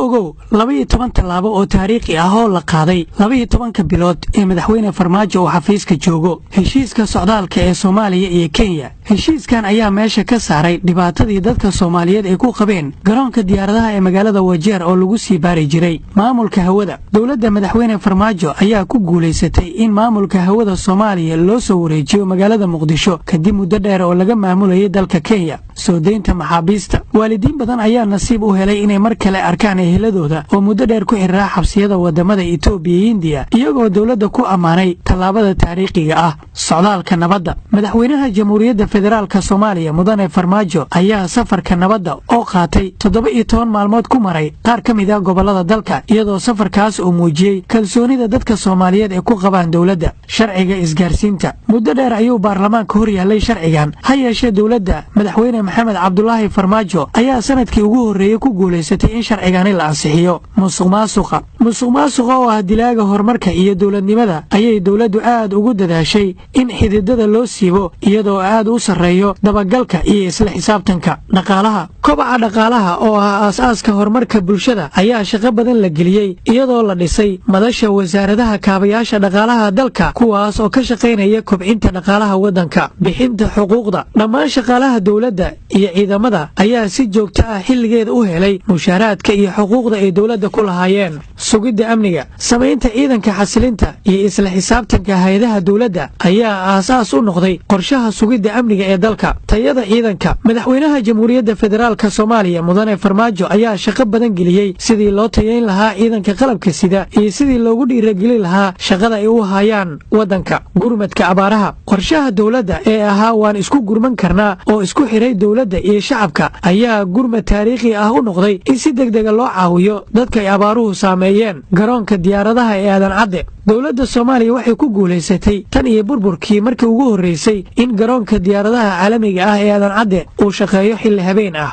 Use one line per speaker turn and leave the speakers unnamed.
ogow 12 tallaabo oo taariikhi ah oo la qaaday 12 bilood ee madaxweyne Farmaajo oo xafiiska joogo heshiiska socdaalka ee Soomaaliya iyo Kenya. heshiiskan ayaa meesha ka saaray dhibaatadii dadka Soomaaliyeed ay ku qabeen garoonka diyaaradaha ee magaalada Wajeer oo lagu sii baari jiray maamulka hawada. dawladda madaxweyne Farmaajo ayaa ku guuleysatay in maamulka hawada Soomaaliya loo soo wareejiyo magaalada Muqdisho kadib muddo dheer oo laga maamulayay dalka Kenya. soo deynta maxaabiista waalidiin badan ayaa nasiib u helay inay mar kale arkaan eheladooda oo muddo dheer ku xiraa xabsiyada wadamada Itoobiya iyo India iyagoo dawladda ku amaanay tallaabada taariikhiga ah. socdaalka nabadda madaxweynaha Jamhuuriyadda Federaalka Soomaaliya Mudane Farmaajo ayaa safarka nabadda oo qaatay 17 maalmood ku maray qaar ka mid ah gobolada dalka iyadoo safarkaas uu muujiyay kalsoonida dadka Soomaaliyeed ee ku qabaan dawladda. sharciga isgaarsiinta muddo dheer ayuu baarlamaanka hor yaallay sharcigan ha yeeshee dawladda madaxweyne Maxamed Cabdullaahi Farmaajo ayaa sanadkii ugu horeeyay ku guuleysatay in sharcigan la ansixiyo. musuqmaasuqa oo ah dilaaga horumarka iyo dawladnimada ayay dawladdu aad ugu dadaashay in xididada loo siibo iyadoo aad u sareeyo dabagalka iyo isla xisaabtanka. dhaqaalaha kobaca dhaqaalaha oo ah aasaaska horumarka bulshada ayaa shaqo badan la geliyay iyadoo la dhisay madasha wasaaradaha kaabayaasha dhaqaalaha dalka kuwaas oo ka shaqeynaya kobcinta dhaqaalaha wadanka. bixinta xuquuqda dhammaan shaqaalaha dawladda iyo ciidamada ayaa si joogto ah xilligeeda u helay mushaaraadka iyo xuquuqda ay dawladda ku lahaayeen. sugidda amniga samaynta ciidanka xasilinta iyo isla xisaabtanka hay'adaha dawladda ayaa aasaas u noqday qorshaha sugidda amniga ee dalka. tayada ciidanka madaxweynaha Jamhuuriyadda Federaalka Soomaaliya Mudane Farmaajo ayaa shaqo badan geliyay sidii loo tayeyn lahaa ciidanka qalabka sida iyo sidii loogu dhiirigelin lahaa shaqada ay u hayaan wadanka. gurmadka abaaraha qorshaha dawladda ee ahaa waan isku gurman karnaa oo isku xiray dawladda iyo shacabka ayaa gurmad taariikhi ah u noqday in si degdeg ah loo caawiyo dadka ay abaaruhu saameeyeen. garoonka diyaaradaha ee Aadan Cadde dawladda Soomaaliya waxay ku guuleysatay tan iyo burburkii markii ugu horeysay in garoonka diyaaradaha caalamiga ah ee Aadan Cadde uu shaqeeyo xilli habeen ah.